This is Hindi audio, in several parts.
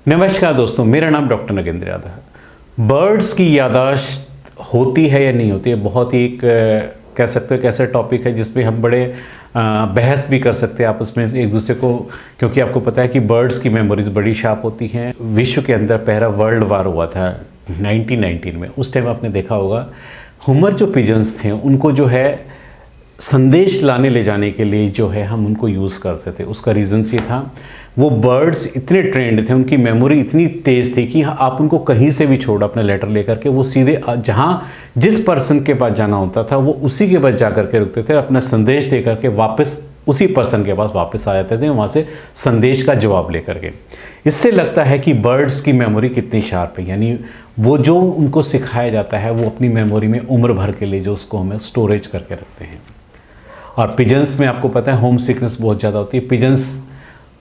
नमस्कार दोस्तों, मेरा नाम डॉक्टर नगेंद्र यादव है। बर्ड्स की याददाश्त होती है या नहीं होती है, बहुत ही एक कह सकते हो कि ऐसा टॉपिक है जिसमें हम बड़े बहस भी कर सकते हैं आपस में एक दूसरे को, क्योंकि आपको पता है कि बर्ड्स की मेमोरीज बड़ी शार्प होती हैं। विश्व के अंदर पहला वर्ल्ड वार हुआ था 1919 में। उस टाइम आपने देखा होगा हुमर जो पिजन्स थे उनको जो है संदेश लाने ले जाने के लिए जो है हम उनको यूज़ करते थे। उसका रीज़न्स ये था, वो बर्ड्स इतने ट्रेंड थे, उनकी मेमोरी इतनी तेज़ थी कि आप उनको कहीं से भी छोड़ अपना लेटर लेकर के वो सीधे जहाँ जिस पर्सन के पास जाना होता था वो उसी के पास जा कर के रुकते थे, अपना संदेश दे करके वापस उसी पर्सन के पास वापस आ जाते थे, वहाँ से संदेश का जवाब लेकर के। इससे लगता है कि बर्ड्स की मेमोरी कितनी शार्प है, यानी वो जो उनको सिखाया जाता है वो अपनी मेमोरी में उम्र भर के लिए जो उसको हमें स्टोरेज करके रखते हैं। और पिजन्स में आपको पता है होम सिकनेस बहुत ज़्यादा होती है। पिजन्स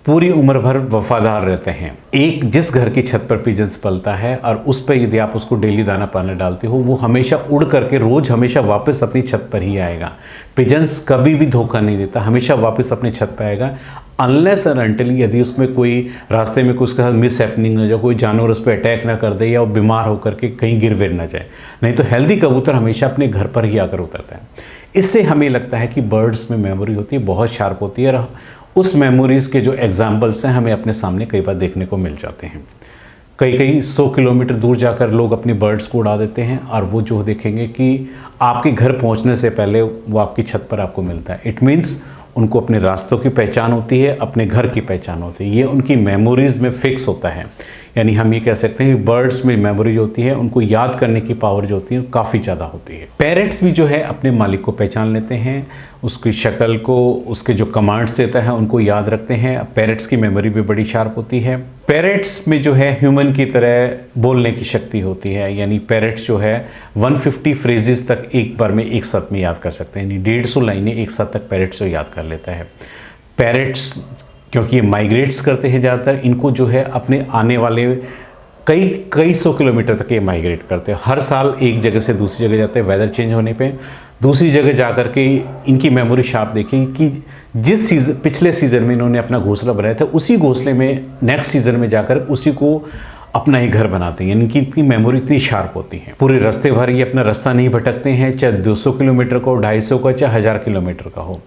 पूरी उम्र भर वफादार रहते हैं। एक जिस घर की छत पर पिजन्स पलता है और उस पर यदि आप उसको डेली दाना पाना डालते हो, वो हमेशा उड़ करके रोज़ हमेशा वापस अपनी छत पर ही आएगा। पिजन्स कभी भी धोखा नहीं देता, हमेशा वापस अपनी छत पर आएगा, अनलेस और अनटिल यदि उसमें कोई रास्ते में कुछ उसके साथ मिस हैपनिंग हो जाए, कोई जानवर उस पर अटैक ना कर दे या वो बीमार होकर के कहीं गिर विर ना जाए। नहीं तो हेल्दी कबूतर हमेशा अपने घर पर ही आकर उतरता है। इससे हमें लगता है कि बर्ड्स में मेमोरी होती है, बहुत शार्प होती है, और उस मेमोरीज़ के जो एग्जाम्पल्स हैं हमें अपने सामने कई बार देखने को मिल जाते हैं। कई 100 किलोमीटर दूर जाकर लोग अपने बर्ड्स को उड़ा देते हैं और वो जो देखेंगे कि आपके घर पहुंचने से पहले वो आपकी छत पर आपको मिलता है। इट मीन्स उनको अपने रास्तों की पहचान होती है, अपने घर की पहचान होती है, ये उनकी मेमोरीज़ में फिक्स होता है। यानी हम ये कह सकते हैं कि बर्ड्स में मेमोरी जो होती है उनको याद करने की पावर जो होती है काफ़ी ज़्यादा होती है। पैरेट्स भी जो है अपने मालिक को पहचान लेते हैं, उसकी शक्ल को, उसके जो कमांड्स देता है उनको याद रखते हैं। पैरेट्स की मेमोरी भी बड़ी शार्प होती है। पैरेट्स में जो है ह्यूमन की तरह बोलने की शक्ति होती है, यानी पैरेट्स जो है 150 फ्रेजेस तक एक बार में एक साथ में याद कर सकते हैं, यानी 150 लाइनें एक साथ तक पैरेट्स को याद कर लेता है। पैरेट्स क्योंकि ये माइग्रेट्स करते हैं ज़्यादातर, इनको जो है अपने आने वाले कई 100 किलोमीटर तक ये माइग्रेट करते हैं। हर साल एक जगह से दूसरी जगह जाते हैं, वेदर चेंज होने पे दूसरी जगह जा कर के इनकी मेमोरी शार्प देखी कि जिस पिछले सीज़न में इन्होंने अपना घोंसला बनाया था उसी घोंसले में नेक्स्ट सीज़न में जाकर उसी को अपना ही घर बनाते हैं। यानी कि इनकी मेमोरी इतनी शार्प होती है, पूरे रास्ते भर ये अपना रास्ता नहीं भटकते हैं, चाहे 200 किलोमीटर का हो, 250 का, चाहे 1000 किलोमीटर का हो।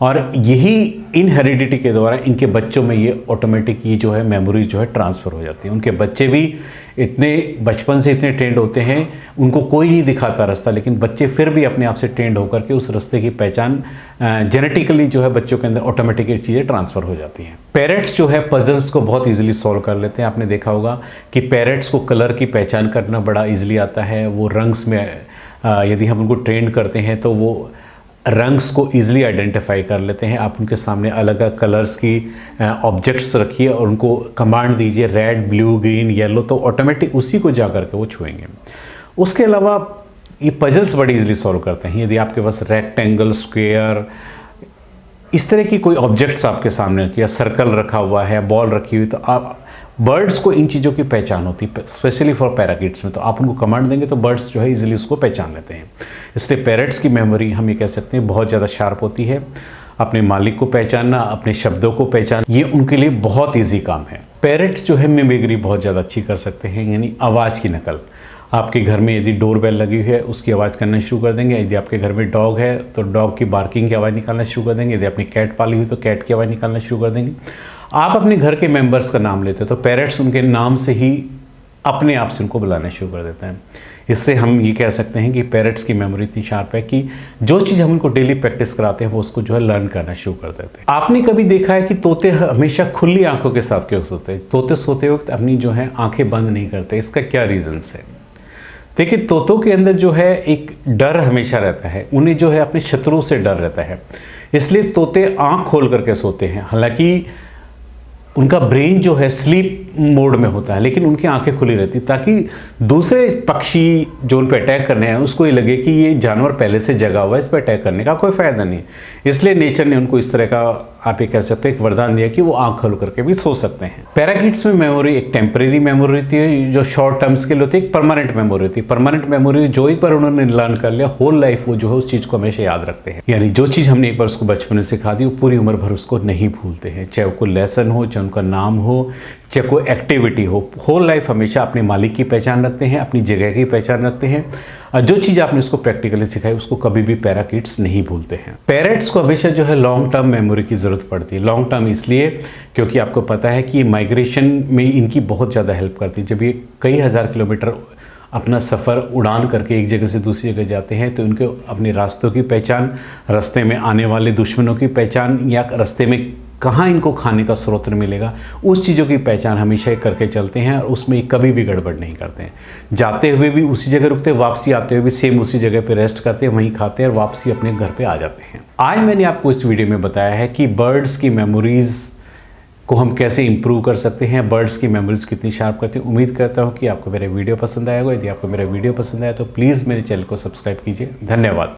और यही इन हेरिडिटी के द्वारा इनके बच्चों में ये ऑटोमेटिक ये जो है मेमोरी जो है ट्रांसफ़र हो जाती है। उनके बच्चे भी इतने बचपन से इतने ट्रेंड होते हैं, उनको कोई नहीं दिखाता रास्ता, लेकिन बच्चे फिर भी अपने आप से ट्रेंड होकर के उस रास्ते की पहचान जेनेटिकली जो है बच्चों के अंदर ऑटोमेटिकली चीज़ें ट्रांसफ़र हो जाती हैं। पैरेट्स जो है पजल्स को बहुत ईजिली सॉल्व कर लेते हैं। आपने देखा होगा कि पैरेट्स को कलर की पहचान करना बड़ा ईजिली आता है। वो रंग्स में यदि हम उनको ट्रेंड करते हैं तो वो रंग्स को ईजिली आइडेंटिफाई कर लेते हैं। आप उनके सामने अलग अलग कलर्स की ऑब्जेक्ट्स रखिए और उनको कमांड दीजिए रेड, ब्लू, ग्रीन, येलो, तो ऑटोमेटिक उसी को जा कर के वो छुएंगे। उसके अलावा ये पजल्स बड़ी ईजिली सॉल्व करते हैं। यदि आपके पास रेक्टेंगल, स्क्वायर, इस तरह की कोई ऑब्जेक्ट्स आपके सामने रखिए, सर्कल रखा हुआ है, बॉल रखी हुई, तो आप बर्ड्स को इन चीज़ों की पहचान होती है, स्पेशली फॉर पैराकिट्स में। तो आप उनको कमांड देंगे तो बर्ड्स जो है इजीली उसको पहचान लेते हैं। इसलिए पैरेट्स की मेमोरी हम ये कह सकते हैं बहुत ज़्यादा शार्प होती है। अपने मालिक को पहचानना, अपने शब्दों को पहचानना, ये उनके लिए बहुत ईजी काम है। पैरेट्स जो है मिमिक्री बहुत ज़्यादा अच्छी कर सकते हैं, यानी आवाज़ की नकल। आपके घर में यदि डोरबेल लगी हुई है उसकी आवाज़ करना शुरू कर देंगे। यदि आपके घर में डॉग है तो डॉग की बार्किंग की आवाज़ निकालना शुरू कर देंगे। यदि आपने कैट पाली हुई तो कैट की आवाज़ निकालना शुरू कर देंगे। आप अपने घर के मेंबर्स का नाम लेते हो तो पैरेट्स उनके नाम से ही अपने आप से उनको बुलाना शुरू कर देते हैं। इससे हम ये कह सकते हैं कि पैरेट्स की मेमोरी इतनी शार्प है कि जो चीज़ हम उनको डेली प्रैक्टिस कराते हैं वो उसको जो है लर्न करना शुरू कर देते हैं। आपने कभी देखा है कि तोते हमेशा खुली आंखों के साथ क्यों सोते हैं? तोते सोते वक्त अपनी जो है आंखें बंद नहीं करते, इसका क्या रीजंस है? देखिए, तोतों के अंदर जो है एक डर हमेशा रहता है, उन्हें जो है अपने शत्रुओं से डर रहता है, इसलिए तोते आंख खोल करके सोते हैं। हालांकि उनका ब्रेन जो है स्लीप मोड में होता है, लेकिन उनकी आंखें खुली रहती ताकि दूसरे पक्षी जो उन पर अटैक करने हैं उसको ये लगे कि ये जानवर पहले से जगा हुआ है, इस पर अटैक करने का कोई फ़ायदा नहीं। इसलिए नेचर ने उनको इस तरह का आप ये कह सकते हैं एक वरदान दिया कि वो आंख खोल करके भी सो सकते हैं। पैराकिट्स में मेमोरी एक टेम्परेरी मेमोरी होती है जो शॉर्ट टर्म्स के लिए होती है, एक परमानेंट मेमोरी होती है। परमानेंट मेमोरी जो एक बार उन्होंने लर्न कर लिया, होल लाइफ वो जो है उस चीज़ को हमेशा याद रखते हैं। यानी जो चीज़ हमने एक बार उसको बचपन में सिखा दी वो पूरी उम्र भर उसको नहीं भूलते हैं, चाहे वो कोई लेसन हो, चाहे उनका नाम हो, चाहे कोई एक्टिविटी हो, होल लाइफ हमेशा अपने मालिक की पहचान रखते हैं, अपनी जगह की पहचान रखते हैं, और जो चीज़ आपने उसको प्रैक्टिकली सिखाई उसको कभी भी पैराकिड्स नहीं भूलते हैं। पेरेंट्स को हमेशा जो है लॉन्ग टर्म मेमोरी की ज़रूरत पड़ती है। लॉन्ग टर्म इसलिए क्योंकि आपको पता है कि माइग्रेशन में इनकी बहुत ज़्यादा हेल्प करती है। जब ये कई हज़ार किलोमीटर अपना सफ़र उड़ान करके एक जगह से दूसरी जगह जाते हैं तो उनके अपने रास्तों की पहचान, रास्ते में आने वाले दुश्मनों की पहचान, या रास्ते में कहाँ इनको खाने का स्रोत मिलेगा, उस चीज़ों की पहचान हमेशा ही करके चलते हैं और उसमें कभी भी गड़बड़ नहीं करते हैं। जाते हुए भी उसी जगह रुकते हैं, वापसी आते हुए भी सेम उसी जगह पे रेस्ट करते हैं, वहीं खाते हैं और वापसी अपने घर पे आ जाते हैं। आज मैंने आपको इस वीडियो में बताया है कि बर्ड्स की मेमोरीज़ को हम कैसे इंप्रूव कर सकते हैं, बर्ड्स की मेमोरीज कितनी शार्प करती हैं। उम्मीद करता हूँ कि आपको मेरा वीडियो पसंद आएगा। यदि आपको मेरा वीडियो पसंद आया तो प्लीज़ मेरे चैनल को सब्सक्राइब कीजिए। धन्यवाद।